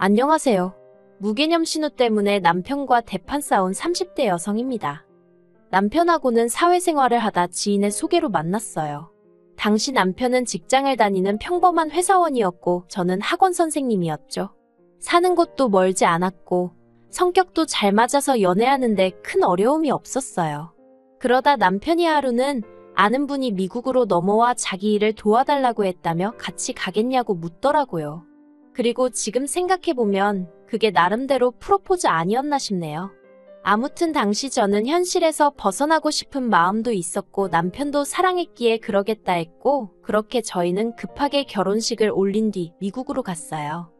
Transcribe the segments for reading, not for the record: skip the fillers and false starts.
안녕하세요. 무개념 신우 때문에 남편과 대판 싸운 30대 여성입니다. 남편하고는 사회생활을 하다 지인의 소개로 만났어요. 당시 남편은 직장을 다니는 평범한 회사원이었고 저는 학원 선생님이었죠. 사는 곳도 멀지 않았고 성격도 잘 맞아서 연애하는데 큰 어려움이 없었어요. 그러다 남편이 하루는 아는 분이 미국으로 넘어와 자기 일을 도와달라고 했다며 같이 가겠냐고 묻더라고요. 그리고 지금 생각해보면 그게 나름대로 프로포즈 아니었나 싶네요. 아무튼 당시 저는 현실에서 벗어나고 싶은 마음도 있었고 남편도 사랑했기에 그러겠다 했고 그렇게 저희는 급하게 결혼식을 올린 뒤 미국으로 갔어요.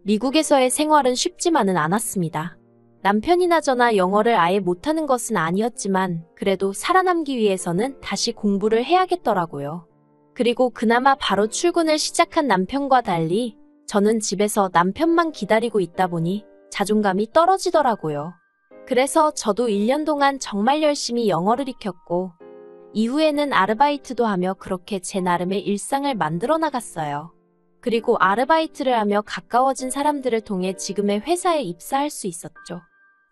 미국에서의 생활은 쉽지만은 않았습니다. 남편이나 저나 영어를 아예 못하는 것은 아니었지만 그래도 살아남기 위해서는 다시 공부를 해야겠더라고요. 그리고 그나마 바로 출근을 시작한 남편과 달리 저는 집에서 남편만 기다리고 있다 보니 자존감이 떨어지더라고요. 그래서 저도 1년 동안 정말 열심히 영어를 익혔고 이후에는 아르바이트도 하며 그렇게 제 나름의 일상을 만들어 나갔어요. 그리고 아르바이트를 하며 가까워진 사람들을 통해 지금의 회사에 입사할 수 있었죠.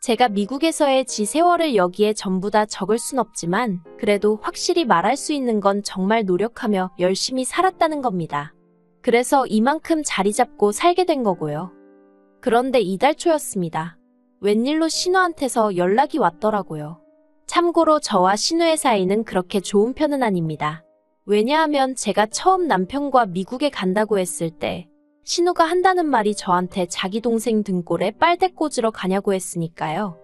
제가 미국에서의 지 세월을 여기에 전부 다 적을 순 없지만 그래도 확실히 말할 수 있는 건 정말 노력하며 열심히 살았다는 겁니다. 그래서 이만큼 자리 잡고 살게 된 거고요. 그런데 이달 초였습니다. 웬일로 신우한테서 연락이 왔더라고요. 참고로 저와 신우의 사이는 그렇게 좋은 편은 아닙니다. 왜냐하면 제가 처음 남편과 미국에 간다고 했을 때 신우가 한다는 말이 저한테 자기 동생 등골에 빨대 꽂으러 가냐고 했으니까요.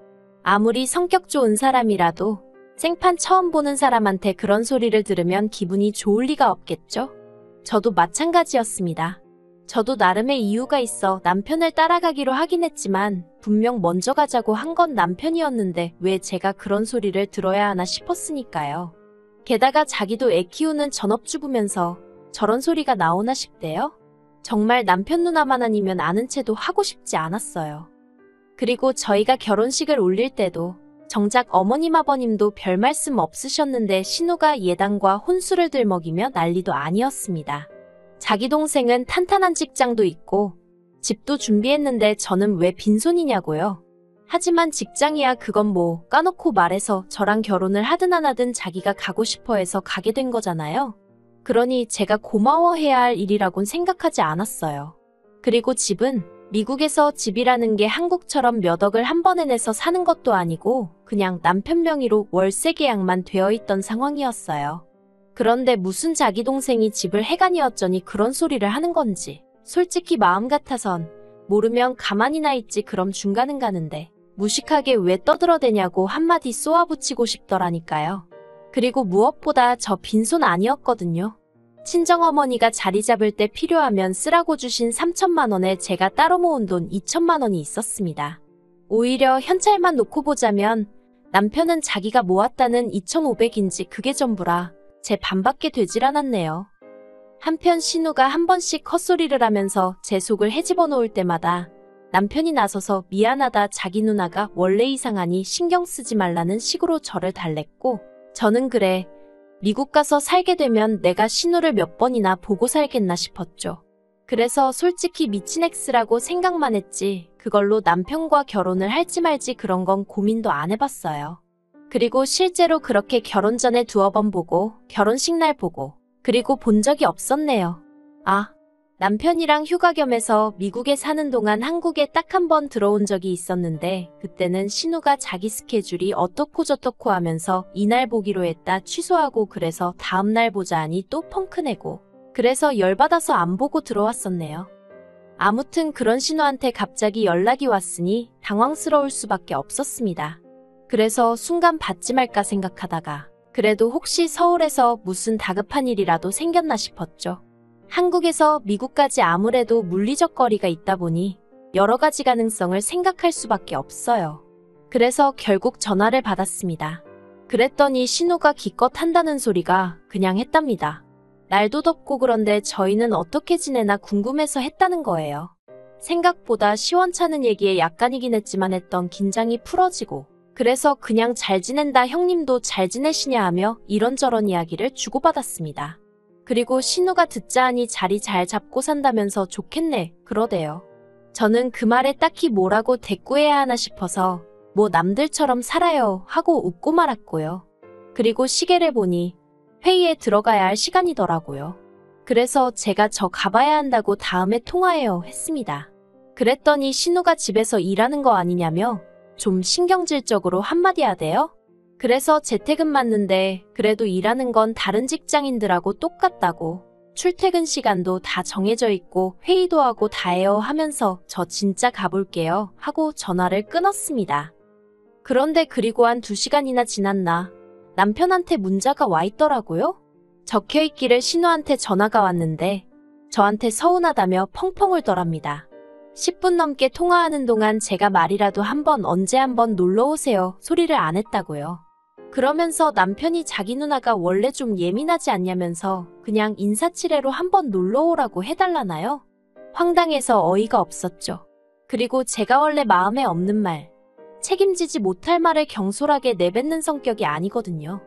아무리 성격 좋은 사람이라도 생판 처음 보는 사람한테 그런 소리를 들으면 기분이 좋을 리가 없겠죠? 저도 마찬가지였습니다. 저도 나름의 이유가 있어 남편을 따라가기로 하긴 했지만 분명 먼저 가자고 한 건 남편이었는데 왜 제가 그런 소리를 들어야 하나 싶었으니까요. 게다가 자기도 애 키우는 전업주부면서 저런 소리가 나오나 싶대요. 정말 남편 누나만 아니면 아는 체도 하고 싶지 않았어요. 그리고 저희가 결혼식을 올릴 때도 정작 어머님 아버님도 별 말씀 없으셨는데 신우가 예당과 혼수를 들먹이며 난리도 아니었습니다. 자기 동생은 탄탄한 직장도 있고 집도 준비했는데 저는 왜 빈손이냐고요. 하지만 직장이야 그건 뭐 까놓고 말해서 저랑 결혼을 하든 안 하든 자기가 가고 싶어 해서 가게 된 거잖아요. 그러니 제가 고마워해야 할 일이라곤 생각하지 않았어요. 그리고 집은 미국에서 집이라는 게 한국처럼 몇 억을 한 번에 내서 사는 것도 아니고 그냥 남편 명의로 월세 계약만 되어 있던 상황이었어요. 그런데 무슨 자기 동생이 집을 해가니 어쩌니 그런 소리를 하는 건지 솔직히 마음 같아선 모르면 가만히나 있지 그럼 중간은 가는데 무식하게 왜 떠들어대냐고 한마디 쏘아붙이고 싶더라니까요. 그리고 무엇보다 저 빈손 아니었거든요. 친정어머니가 자리 잡을 때 필요하면 쓰라고 주신 3천만 원에 제가 따로 모은 돈 2천만 원이 있었습니다. 오히려 현찰만 놓고 보자면 남편은 자기가 모았다는 2,500인지 그게 전부라 제 반밖에 되질 않았네요. 한편 신우가 한 번씩 헛소리를 하면서 제 속을 헤집어 놓을 때마다 남편이 나서서 미안하다 자기 누나가 원래 이상하니 신경 쓰지 말라는 식으로 저를 달랬고 저는 그래 미국 가서 살게 되면 내가 신우를 몇 번이나 보고 살겠나 싶었죠. 그래서 솔직히 미친 X라고 생각만 했지 그걸로 남편과 결혼을 할지 말지 그런 건 고민도 안 해봤어요. 그리고 실제로 그렇게 결혼 전에 2번 보고 결혼식 날 보고 그리고 본 적이 없었네요. 남편이랑 휴가 겸해서 미국에 사는 동안 한국에 딱 한 번 들어온 적이 있었는데 그때는 신우가 자기 스케줄이 어떻고 저떻고 하면서 이날 보기로 했다 취소하고 그래서 다음날 보자 하니 또 펑크 내고 그래서 열받아서 안 보고 들어왔었네요. 아무튼 그런 신우한테 갑자기 연락이 왔으니 당황스러울 수밖에 없었습니다. 그래서 순간 받지 말까 생각하다가 그래도 혹시 서울에서 무슨 다급한 일이라도 생겼나 싶었죠. 한국에서 미국까지 아무래도 물리적 거리가 있다 보니 여러 가지 가능성을 생각할 수밖에 없어요. 그래서 결국 전화를 받았습니다. 그랬더니 신우가 기껏 한다는 소리가 그냥 했답니다. 날도 덥고 그런데 저희는 어떻게 지내나 궁금해서 했다는 거예요. 생각보다 시원찮은 얘기에 약간이긴 했지만 했던 긴장이 풀어지고 그래서 그냥 잘 지낸다 형님도 잘 지내시냐 하며 이런저런 이야기를 주고받았습니다. 그리고 신우가 듣자 하니 자리 잘 잡고 산다면서 좋겠네 그러대요. 저는 그 말에 딱히 뭐라고 대꾸해야 하나 싶어서 뭐 남들처럼 살아요 하고 웃고 말았고요. 그리고 시계를 보니 회의에 들어가야 할 시간이더라고요. 그래서 제가 저 가봐야 한다고 다음에 통화해요 했습니다. 그랬더니 신우가 집에서 일하는 거 아니냐며 좀 신경질적으로 한마디 하대요. 그래서 재택은 맞는데 그래도 일하는 건 다른 직장인들하고 똑같다고 출퇴근 시간도 다 정해져 있고 회의도 하고 다 해요 하면서 저 진짜 가볼게요 하고 전화를 끊었습니다. 그런데 그리고 한 2시간이나 지났나 남편한테 문자가 와 있더라고요. 적혀있기를 신우한테 전화가 왔는데 저한테 서운하다며 펑펑 울더랍니다. 10분 넘게 통화하는 동안 제가 말이라도 언제 한번 놀러오세요 소리를 안 했다고요. 그러면서 남편이 자기 누나가 원래 좀 예민하지 않냐면서 그냥 인사치레로 한번 놀러오라고 해달라나요? 황당해서 어이가 없었죠. 그리고 제가 원래 마음에 없는 말, 책임지지 못할 말을 경솔하게 내뱉는 성격이 아니거든요.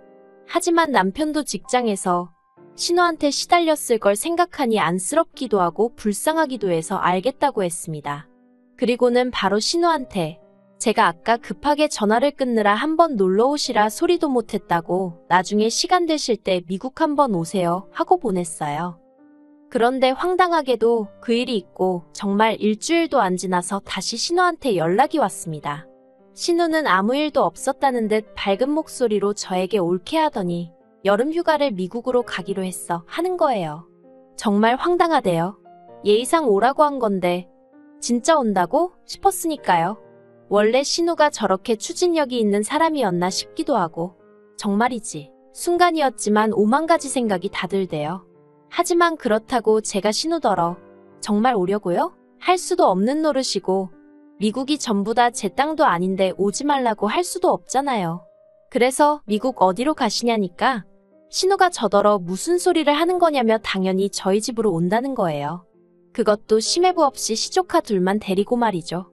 하지만 남편도 직장에서 신우한테 시달렸을 걸 생각하니 안쓰럽기도 하고 불쌍하기도 해서 알겠다고 했습니다. 그리고는 바로 신우한테 제가 아까 급하게 전화를 끊느라 한번 놀러 오시라 소리도 못했다고 나중에 시간 되실 때 미국 한번 오세요 하고 보냈어요. 그런데 황당하게도 그 일이 있고 정말 일주일도 안 지나서 다시 신우한테 연락이 왔습니다. 신우는 아무 일도 없었다는 듯 밝은 목소리로 저에게 옳게 하더니 여름 휴가를 미국으로 가기로 했어 하는 거예요. 정말 황당하대요. 예의상 오라고 한 건데 진짜 온다고 싶었으니까요. 원래 신우가 저렇게 추진력이 있는 사람이었나 싶기도 하고 정말이지 순간이었지만 오만 가지 생각이 다 들대요. 하지만 그렇다고 제가 신우더러 정말 오려고요? 할 수도 없는 노릇이고 미국이 전부 다 제 땅도 아닌데 오지 말라고 할 수도 없잖아요. 그래서 미국 어디로 가시냐니까 신우가 저더러 무슨 소리를 하는 거냐며 당연히 저희 집으로 온다는 거예요. 그것도 심해부 없이 시조카 둘만 데리고 말이죠.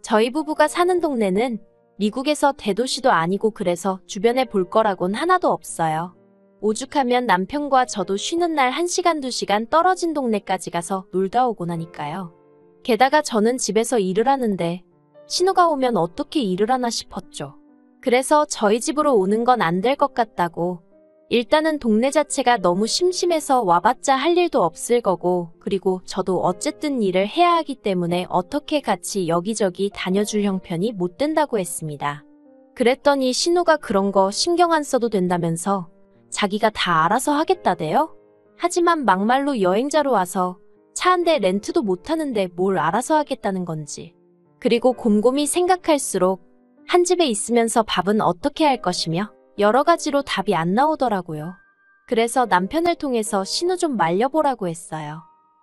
저희 부부가 사는 동네는 미국에서 대도시도 아니고 그래서 주변에 볼 거라곤 하나도 없어요. 오죽하면 남편과 저도 쉬는 날 1시간 2시간 떨어진 동네까지 가서 놀다 오곤 하니까요. 게다가 저는 집에서 일을 하는데 신우가 오면 어떻게 일을 하나 싶었죠. 그래서 저희 집으로 오는 건 안 될 것 같다고 일단은 동네 자체가 너무 심심해서 와봤자 할 일도 없을 거고 그리고 저도 어쨌든 일을 해야 하기 때문에 어떻게 같이 여기저기 다녀줄 형편이 못 된다고 했습니다. 그랬더니 신우가 그런 거 신경 안 써도 된다면서 자기가 다 알아서 하겠다대요. 하지만 막말로 여행자로 와서 차 한 대 렌트도 못 하는데 뭘 알아서 하겠다는 건지. 그리고 곰곰이 생각할수록 한 집에 있으면서 밥은 어떻게 할 것이며 여러 가지로 답이 안 나오더라고요. 그래서 남편을 통해서 신우 좀 말려보라고 했어요.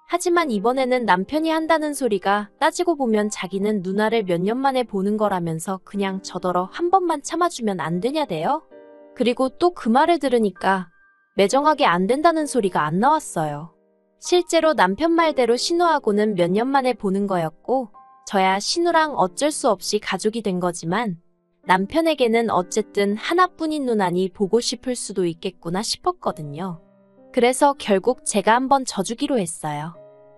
하지만 이번에는 남편이 한다는 소리가 따지고 보면 자기는 누나를 몇 년 만에 보는 거라면서 그냥 저더러 한 번만 참아주면 안 되냐대요. 그리고 또 그 말을 들으니까 매정하게 안 된다는 소리가 안 나왔어요. 실제로 남편 말대로 신우하고는 몇 년 만에 보는 거였고 저야 신우랑 어쩔 수 없이 가족이 된 거지만 남편에게는 어쨌든 하나뿐인 누나니 보고 싶을 수도 있겠구나 싶었거든요. 그래서 결국 제가 한번 져주기로 했어요.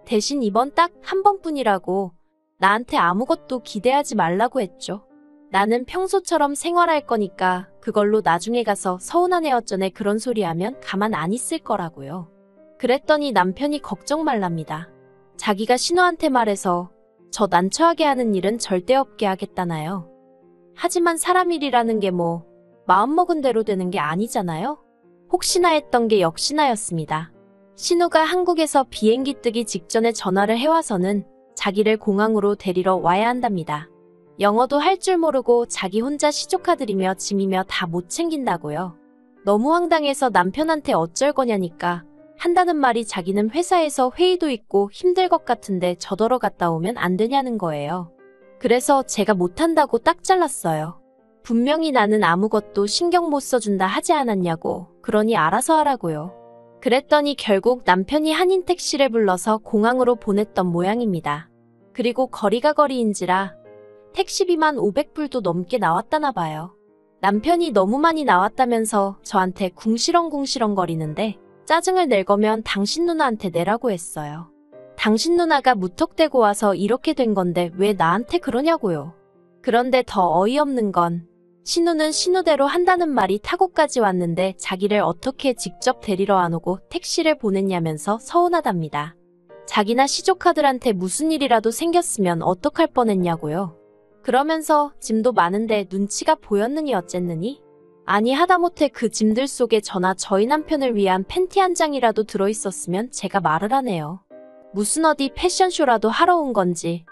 대신 이번 딱 한 번뿐이라고 나한테 아무것도 기대하지 말라고 했죠. 나는 평소처럼 생활할 거니까 그걸로 나중에 가서 서운하네 어쩌네 그런 소리 하면 가만 안 있을 거라고요. 그랬더니 남편이 걱정 말랍니다. 자기가 신우한테 말해서 저 난처하게 하는 일은 절대 없게 하겠다나요. 하지만 사람 일이라는 게 뭐 마음먹은 대로 되는 게 아니잖아요. 혹시나 했던 게 역시나였습니다. 신우가 한국에서 비행기 뜨기 직전에 전화를 해와서는 자기를 공항으로 데리러 와야 한답니다. 영어도 할 줄 모르고 자기 혼자 시조카들이며 짐이며 다 못 챙긴다고요. 너무 황당해서 남편한테 어쩔 거냐니까 한다는 말이 자기는 회사에서 회의도 있고 힘들 것 같은데 저더러 갔다 오면 안 되냐는 거예요. 그래서 제가 못한다고 딱 잘랐어요. 분명히 나는 아무것도 신경 못 써준다 하지 않았냐고. 그러니 알아서 하라고요. 그랬더니 결국 남편이 한인 택시를 불러서 공항으로 보냈던 모양입니다. 그리고 거리가 거리인지라 택시비만 500불도 넘게 나왔다나 봐요. 남편이 너무 많이 나왔다면서 저한테 궁시렁궁시렁 거리는데 짜증을 낼 거면 당신 누나한테 내라고 했어요. 당신 누나가 무턱대고 와서 이렇게 된 건데 왜 나한테 그러냐고요. 그런데 더 어이없는 건 신우는 신우대로 한다는 말이 타고까지 왔는데 자기를 어떻게 직접 데리러 안 오고 택시를 보냈냐면서 서운하답니다. 자기나 시조카들한테 무슨 일이라도 생겼으면 어떡할 뻔했냐고요. 그러면서 짐도 많은데 눈치가 보였느니 어쨌느니? 아니 하다못해 그 짐들 속에 저나 저희 남편을 위한 팬티 한 장이라도 들어있었으면 제가 말을 하네요. 무슨 어디 패션쇼라도 하러 온 건지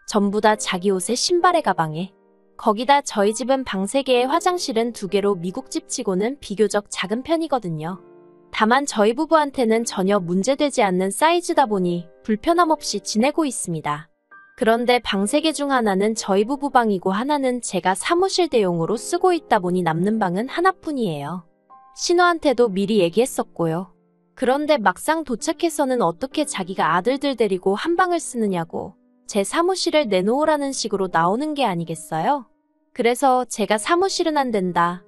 전부 다 자기 옷에 신발에 가방에. 거기다 저희 집은 방 3개에 화장실은 2개로 미국 집치고는 비교적 작은 편이거든요. 다만 저희 부부한테는 전혀 문제되지 않는 사이즈다 보니 불편함 없이 지내고 있습니다. 그런데 방 3개 중 하나는 저희 부부 방이고 하나는 제가 사무실 대용으로 쓰고 있다 보니 남는 방은 하나뿐이에요. 신우한테도 미리 얘기했었고요. 그런데 막상 도착해서는 어떻게 자기가 아들들 데리고 한 방을 쓰느냐고 제 사무실을 내놓으라는 식으로 나오는 게 아니겠어요? 그래서 제가 사무실은 안 된다.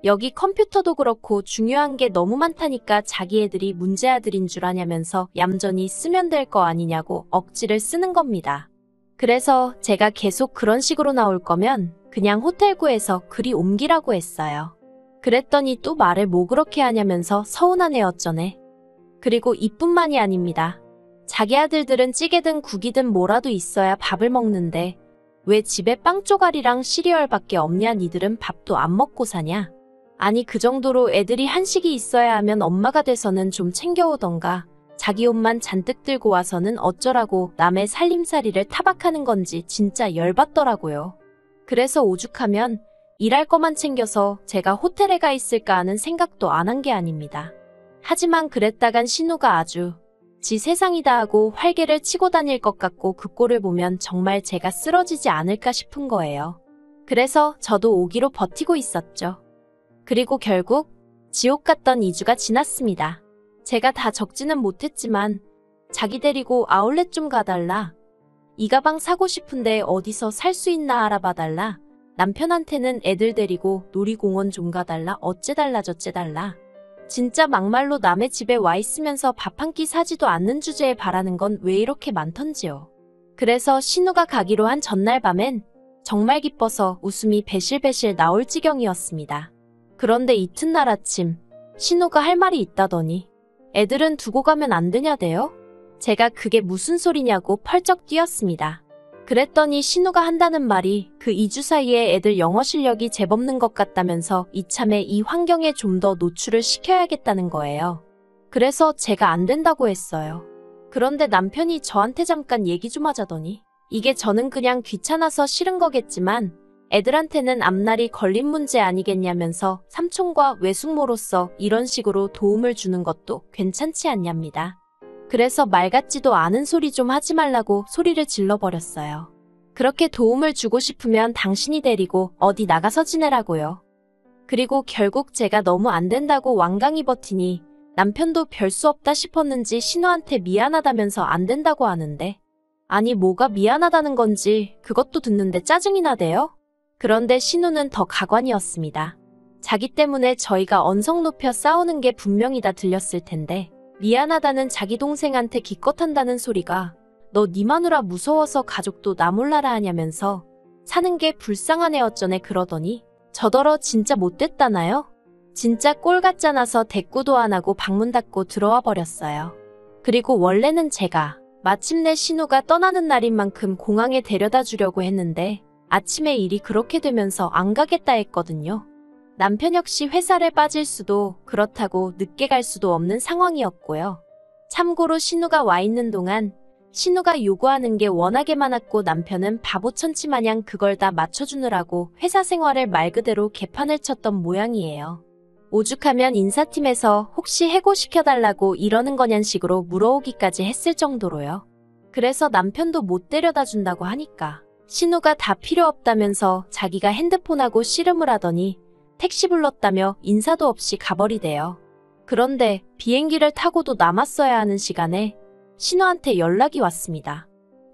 여기 컴퓨터도 그렇고 중요한 게 너무 많다니까 자기 애들이 문제 아들인 줄 아냐면서 얌전히 쓰면 될 거 아니냐고 억지를 쓰는 겁니다. 그래서 제가 계속 그런 식으로 나올 거면 그냥 호텔 구해서 그리 옮기라고 했어요. 그랬더니 또 말을 뭐 그렇게 하냐면서 서운하네 어쩌네. 그리고 이뿐만이 아닙니다. 자기 아들들은 찌개든 국이든 뭐라도 있어야 밥을 먹는데 왜 집에 빵 조각이랑 시리얼밖에 없냐 니들은 밥도 안 먹고 사냐. 아니 그 정도로 애들이 한식이 있어야 하면 엄마가 돼서는 좀 챙겨오던가 자기 옷만 잔뜩 들고 와서는 어쩌라고 남의 살림살이를 타박하는 건지 진짜 열받더라고요. 그래서 오죽하면 일할 거만 챙겨서 제가 호텔에 가 있을까 하는 생각도 안 한 게 아닙니다. 하지만 그랬다간 신우가 아주 지 세상이다 하고 활개를 치고 다닐 것 같고 그 꼴을 보면 정말 제가 쓰러지지 않을까 싶은 거예요. 그래서 저도 오기로 버티고 있었죠. 그리고 결국 지옥 같던 2주가 지났습니다. 제가 다 적지는 못했지만 자기 데리고 아울렛 좀 가달라. 이 가방 사고 싶은데 어디서 살 수 있나 알아봐달라. 남편한테는 애들 데리고 놀이공원 좀 가달라. 어째달라 저째달라. 진짜 막말로 남의 집에 와 있으면서 밥 한 끼 사지도 않는 주제에 바라는 건 왜 이렇게 많던지요. 그래서 신우가 가기로 한 전날 밤엔 정말 기뻐서 웃음이 배실배실 나올 지경이었습니다. 그런데 이튿날 아침 신우가 할 말이 있다더니 애들은 두고 가면 안 되냐대요? 제가 그게 무슨 소리냐고 펄쩍 뛰었습니다. 그랬더니 신우가 한다는 말이 그 2주 사이에 애들 영어 실력이 제법는 것 같다면서 이참에 이 환경에 좀 더 노출을 시켜야겠다는 거예요. 그래서 제가 안 된다고 했어요. 그런데 남편이 저한테 잠깐 얘기 좀 하자더니 이게 저는 그냥 귀찮아서 싫은 거겠지만 애들한테는 앞날이 걸린 문제 아니겠냐면서 삼촌과 외숙모로서 이런 식으로 도움을 주는 것도 괜찮지 않냐입니다. 그래서 말 같지도 않은 소리 좀 하지 말라고 소리를 질러버렸어요. 그렇게 도움을 주고 싶으면 당신이 데리고 어디 나가서 지내라고요. 그리고 결국 제가 너무 안 된다고 완강히 버티니 남편도 별 수 없다 싶었는지 신우한테 미안하다면서 안 된다고 하는데 아니 뭐가 미안하다는 건지 그것도 듣는데 짜증이 나대요? 그런데 신우는 더 가관이었습니다. 자기 때문에 저희가 언성 높여 싸우는 게 분명히 다 들렸을 텐데 미안하다는 자기 동생한테 기껏한다는 소리가 너 네 마누라 무서워서 가족도 나 몰라라 하냐면서 사는 게 불쌍하네 어쩌네 그러더니 저더러 진짜 못됐다나요? 진짜 꼴 같잖아서 대꾸도 안 하고 방문 닫고 들어와 버렸어요. 그리고 원래는 제가 마침내 신우가 떠나는 날인 만큼 공항에 데려다 주려고 했는데 아침에 일이 그렇게 되면서 안 가겠다 했거든요. 남편 역시 회사를 빠질 수도 그렇다고 늦게 갈 수도 없는 상황이었고요. 참고로 신우가 와 있는 동안 신우가 요구하는 게 워낙에 많았고 남편은 바보천치 마냥 그걸 다 맞춰주느라고 회사 생활을 말 그대로 개판을 쳤던 모양이에요. 오죽하면 인사팀에서 혹시 해고시켜달라고 이러는 거냔 식으로 물어오기까지 했을 정도로요. 그래서 남편도 못 데려다 준다고 하니까 신우가 다 필요 없다면서 자기가 핸드폰하고 씨름을 하더니 택시 불렀다며 인사도 없이 가버리대요. 그런데 비행기를 타고도 남았어야 하는 시간에 신우한테 연락이 왔습니다.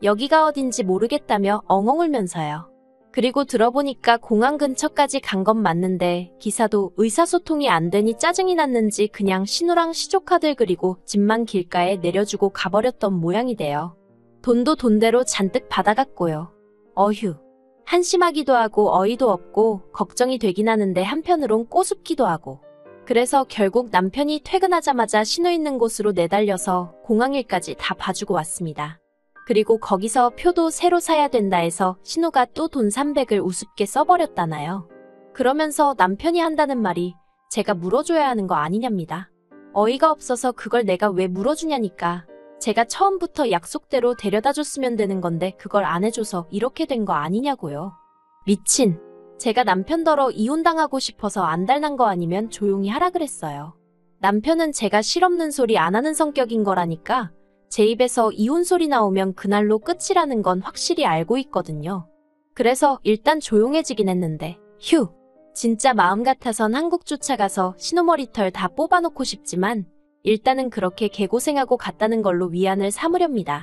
여기가 어딘지 모르겠다며 엉엉 울면서요. 그리고 들어보니까 공항 근처까지 간 건 맞는데 기사도 의사소통이 안 되니 짜증이 났는지 그냥 신호랑 시조카드 그리고 집만 길가에 내려주고 가버렸던 모양이 돼요. 돈도 돈대로 잔뜩 받아갔고요. 어휴. 한심하기도 하고 어이도 없고 걱정이 되긴 하는데 한편으론 꼬숩기도 하고. 그래서 결국 남편이 퇴근하자마자 신호 있는 곳으로 내달려서 공항일까지 다 봐주고 왔습니다. 그리고 거기서 표도 새로 사야 된다 해서 신호가 또 돈 300을 우습게 써버렸다나요. 그러면서 남편이 한다는 말이 제가 물어줘야 하는 거 아니냐입니다. 어이가 없어서 그걸 내가 왜 물어주냐니까. 제가 처음부터 약속대로 데려다 줬으면 되는 건데 그걸 안 해줘서 이렇게 된 거 아니냐고요. 미친. 제가 남편더러 이혼당하고 싶어서 안달난 거 아니면 조용히 하라 그랬어요. 남편은 제가 실없는 소리 안 하는 성격인 거라니까 제 입에서 이혼 소리 나오면 그날로 끝이라는 건 확실히 알고 있거든요. 그래서 일단 조용해지긴 했는데 휴. 진짜 마음 같아선 한국 쫓아가서 신호머리털 다 뽑아놓고 싶지만 일단은 그렇게 개고생하고 갔다는 걸로 위안을 삼으렵니다.